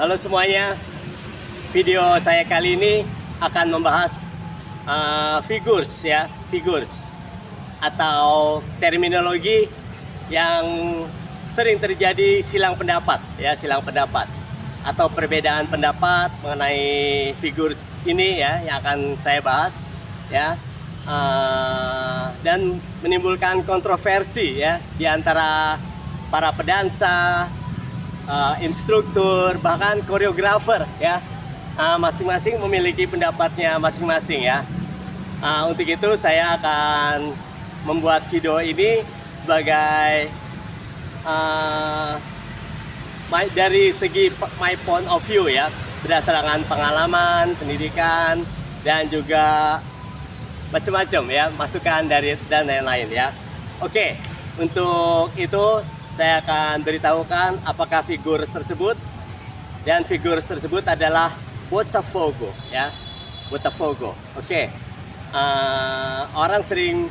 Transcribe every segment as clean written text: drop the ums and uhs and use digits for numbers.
Halo semuanya, video saya kali ini akan membahas figures ya, figures atau terminologi yang sering terjadi silang pendapat ya, silang pendapat atau perbedaan pendapat mengenai figures ini ya yang akan saya bahas ya, dan menimbulkan kontroversi ya di antara para pedansa, instruktur, bahkan koreografer ya. Masing-masing memiliki pendapatnya masing-masing ya. Untuk itu saya akan membuat video ini sebagai dari segi my point of view ya, berdasarkan pengalaman, pendidikan, dan juga macam-macam ya, masukan dari dan lain-lain ya. Oke, untuk itu saya akan beritahukan apakah figur tersebut, dan figur tersebut adalah Botafogo ya, Botafogo. Oke, orang sering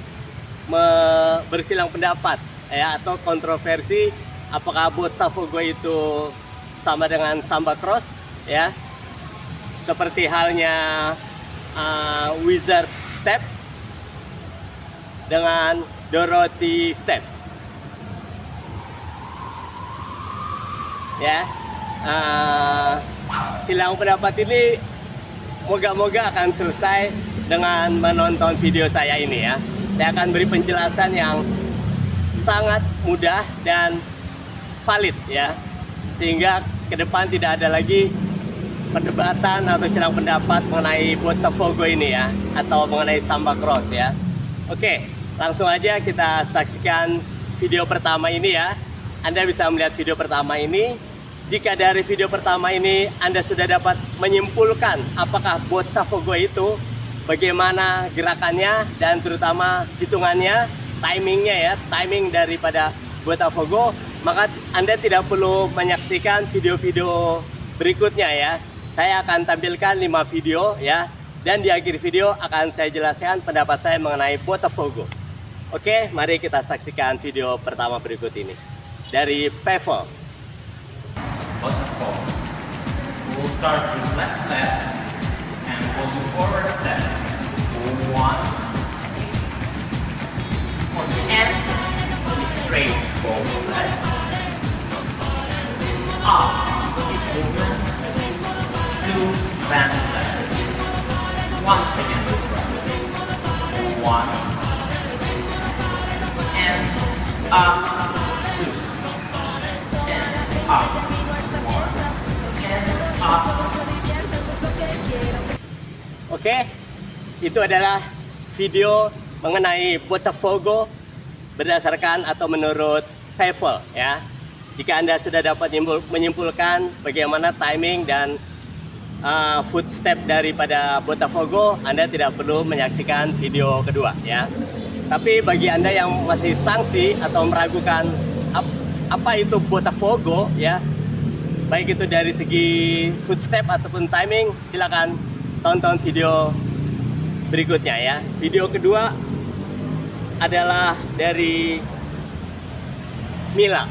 bersilang pendapat ya, atau kontroversi apakah Botafogo itu sama dengan Samba Cross ya, seperti halnya Wizard Step dengan Dorothy Step ya. Silang pendapat ini moga-moga akan selesai dengan menonton video saya ini ya. Saya akan beri penjelasan yang sangat mudah dan valid ya, sehingga ke depan tidak ada lagi perdebatan atau silang pendapat mengenai Botafogo ini ya, atau mengenai Samba Cross ya. Oke, langsung aja kita saksikan video pertama ini ya. Anda bisa melihat video pertama ini. Jika dari video pertama ini Anda sudah dapat menyimpulkan apakah Botafogo itu bagaimana gerakannya dan terutama hitungannya, timingnya ya, timing daripada Botafogo, maka Anda tidak perlu menyaksikan video-video berikutnya ya. Saya akan tampilkan 5 video ya, dan di akhir video akan saya jelaskan pendapat saya mengenai Botafogo. Oke, mari kita saksikan video pertama berikut ini dari Pavel. Botafogo. We'll start with left and we'll do forward step. 1 and be straight both legs. Up, keep movement. 2 bend left. Once again this round. 1 and up, 2 and up. Oke, itu adalah video mengenai Botafogo berdasarkan atau menurut Pavel ya. Jika Anda sudah dapat menyimpulkan bagaimana timing dan footstep daripada Botafogo, Anda tidak perlu menyaksikan video kedua ya. Tapi bagi Anda yang masih sangsi atau meragukan apa itu Botafogo ya, baik itu dari segi footstep ataupun timing, silakan tonton video berikutnya ya. Video kedua adalah dari Mila.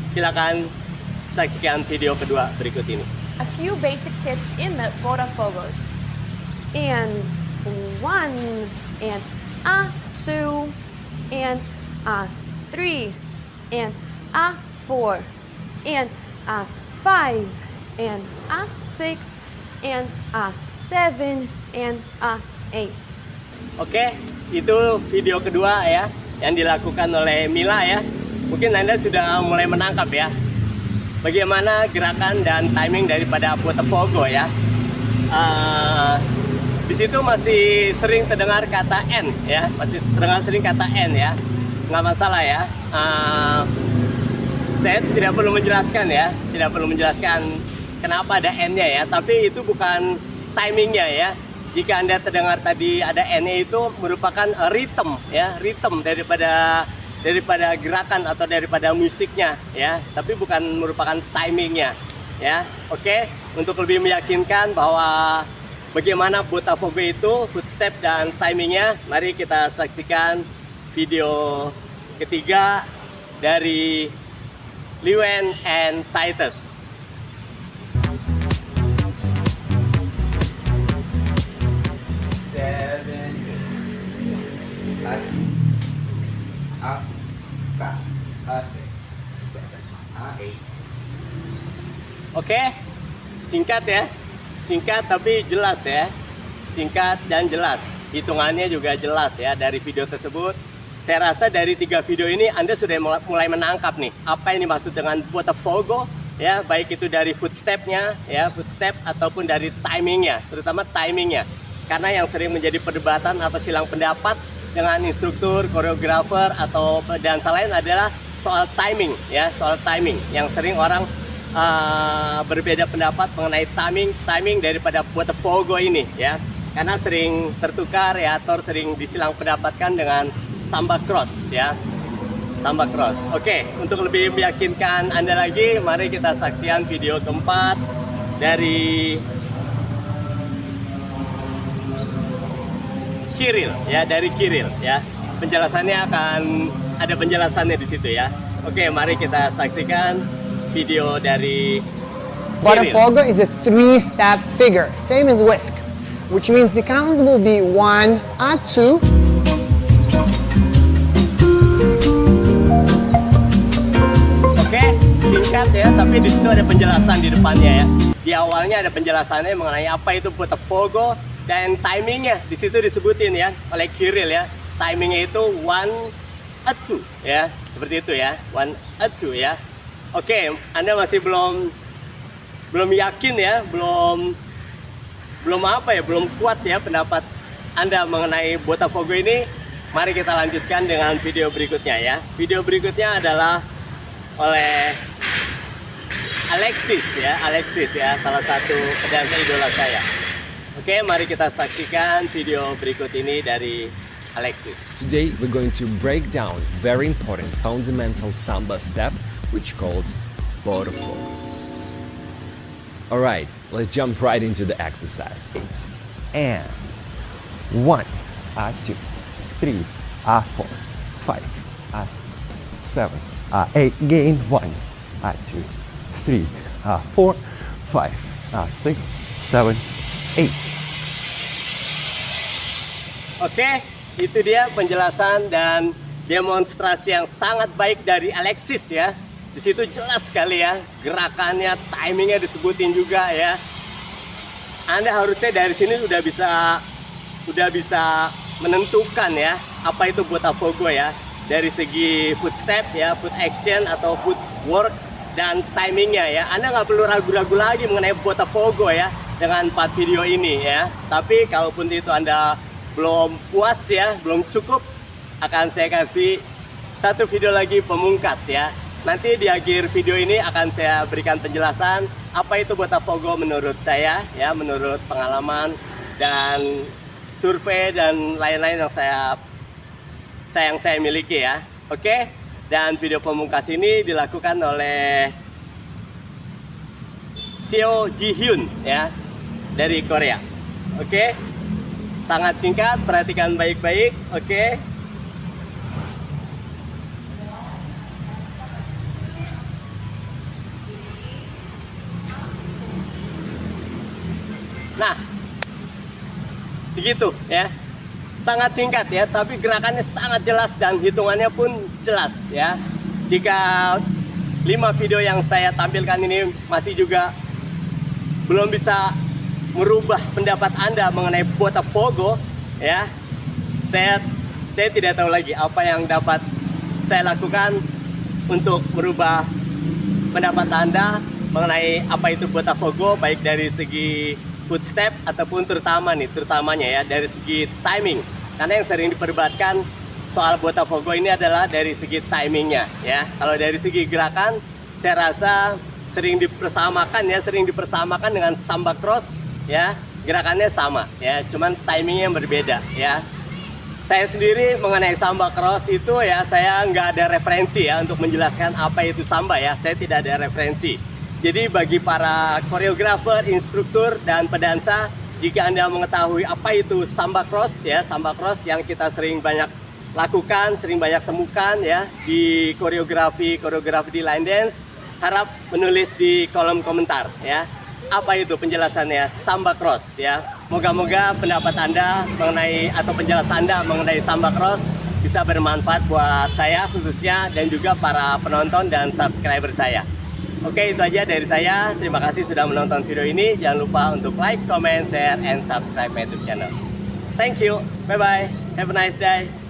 Silakan saksikan video kedua berikut ini. A few basic tips in the Botafogo. And 1 and 2 and 3 and 4 and 5 and 6 and 7 and 8. Oke, itu video kedua ya yang dilakukan oleh Mila ya. Mungkin Anda sudah mulai menangkap ya bagaimana gerakan dan timing daripada Botafogo ya. Di situ masih sering terdengar kata N ya, masih terdengar sering kata N ya. Nggak masalah ya. Saya tidak perlu menjelaskan ya, tidak perlu menjelaskan kenapa ada N-nya ya, tapi itu bukan timingnya ya. Jika Anda terdengar tadi ada N-nya, itu merupakan rhythm ya, rhythm daripada gerakan atau daripada musiknya ya, tapi bukan merupakan timingnya ya. Oke, untuk lebih meyakinkan bahwa bagaimana Botafogo itu footstep dan timingnya, mari kita saksikan video ketiga dari Liwen and Titus. Oke, singkat ya, singkat tapi jelas ya, singkat dan jelas. Hitungannya juga jelas ya dari video tersebut. Saya rasa dari 3 video ini Anda sudah mulai menangkap nih apa yang dimaksud dengan Botafogo ya, baik itu dari footstep-nya ya, footstep ataupun dari timingnya, terutama timingnya. Karena yang sering menjadi perdebatan atau silang pendapat dengan instruktur, koreografer atau dansa lain adalah soal timing ya, soal timing yang sering orang berbeda pendapat mengenai timing daripada Botafogo ini ya. Karena sering tertukar ya, atau sering disilang pendapatkan dengan samba cross ya, samba cross. Oke, untuk lebih meyakinkan Anda lagi, mari kita saksikan video keempat dari Kirill ya, dari Kirill ya. Penjelasannya akan ada penjelasannya di situ ya. Oke, mari kita saksikan video dari Kirill. Botafogo is a 3-step figure, same as whisk, which means the count will be 1, 2. Oke, singkat ya, tapi di situ ada penjelasan di depannya ya. Di awalnya ada penjelasannya mengenai apa itu Botafogo dan timingnya di situ disebutin ya oleh Kirill ya. Timingnya itu 1, 2 ya, seperti itu ya, 1, 2 ya. Oke, Anda masih belum yakin ya, belum apa ya, belum kuat ya pendapat Anda mengenai Botafogo ini. Mari kita lanjutkan dengan video berikutnya ya. Video berikutnya adalah oleh Alexis ya, salah satu pedansa idola saya. Oke, mari kita saksikan video berikut ini dari Alexis. Today we're going to break down very important fundamental samba step which called Botafogos. Alright, let's jump right into the exercise. And 1, 2, 3, 4, 5, 7, 8. Again 1, 2, 3, 4, 5, 6, 7, 8. Oke, itu dia penjelasan dan demonstrasi yang sangat baik dari Alexis ya. Di situ jelas sekali ya, gerakannya, timingnya disebutin juga ya. Anda harusnya dari sini udah bisa menentukan ya apa itu Botafogo ya, dari segi footstep ya, foot action atau footwork dan timingnya ya. Anda nggak perlu ragu-ragu lagi mengenai Botafogo ya dengan 4 video ini ya. Tapi kalaupun itu Anda belum puas ya, belum cukup, akan saya kasih 1 video lagi pemungkas ya. Nanti di akhir video ini akan saya berikan penjelasan apa itu Botafogo menurut saya ya, menurut pengalaman dan survei dan lain-lain yang saya miliki ya. Oke, dan video pemungkas ini dilakukan oleh Seo Ji Hyun ya, dari Korea. Oke, sangat singkat, perhatikan baik-baik. Oke. Nah, segitu ya, sangat singkat ya, tapi gerakannya sangat jelas dan hitungannya pun jelas ya. Jika 5 video yang saya tampilkan ini masih juga belum bisa merubah pendapat Anda mengenai Botafogo ya, saya tidak tahu lagi apa yang dapat saya lakukan untuk merubah pendapat Anda mengenai apa itu Botafogo, baik dari segi footstep ataupun terutamanya ya dari segi timing. Karena yang sering diperdebatkan soal Botafogo ini adalah dari segi timingnya ya. Kalau dari segi gerakan, saya rasa sering dipersamakan dengan samba cross ya. Gerakannya sama ya, cuman timingnya yang berbeda ya. Saya sendiri mengenai samba cross itu ya, saya nggak ada referensi ya untuk menjelaskan apa itu samba ya. Saya tidak ada referensi. Jadi bagi para koreografer, instruktur, dan pedansa, jika Anda mengetahui apa itu samba cross ya, samba cross yang kita sering banyak lakukan, sering banyak temukan ya di koreografi di line dance, harap menulis di kolom komentar ya. Apa itu penjelasannya samba cross ya. Moga-moga pendapat Anda mengenai atau penjelasan Anda mengenai samba cross bisa bermanfaat buat saya khususnya dan juga para penonton dan subscriber saya. Oke, itu aja dari saya. Terima kasih sudah menonton video ini. Jangan lupa untuk like, comment, share, and subscribe my YouTube channel. Thank you. Bye-bye. Have a nice day.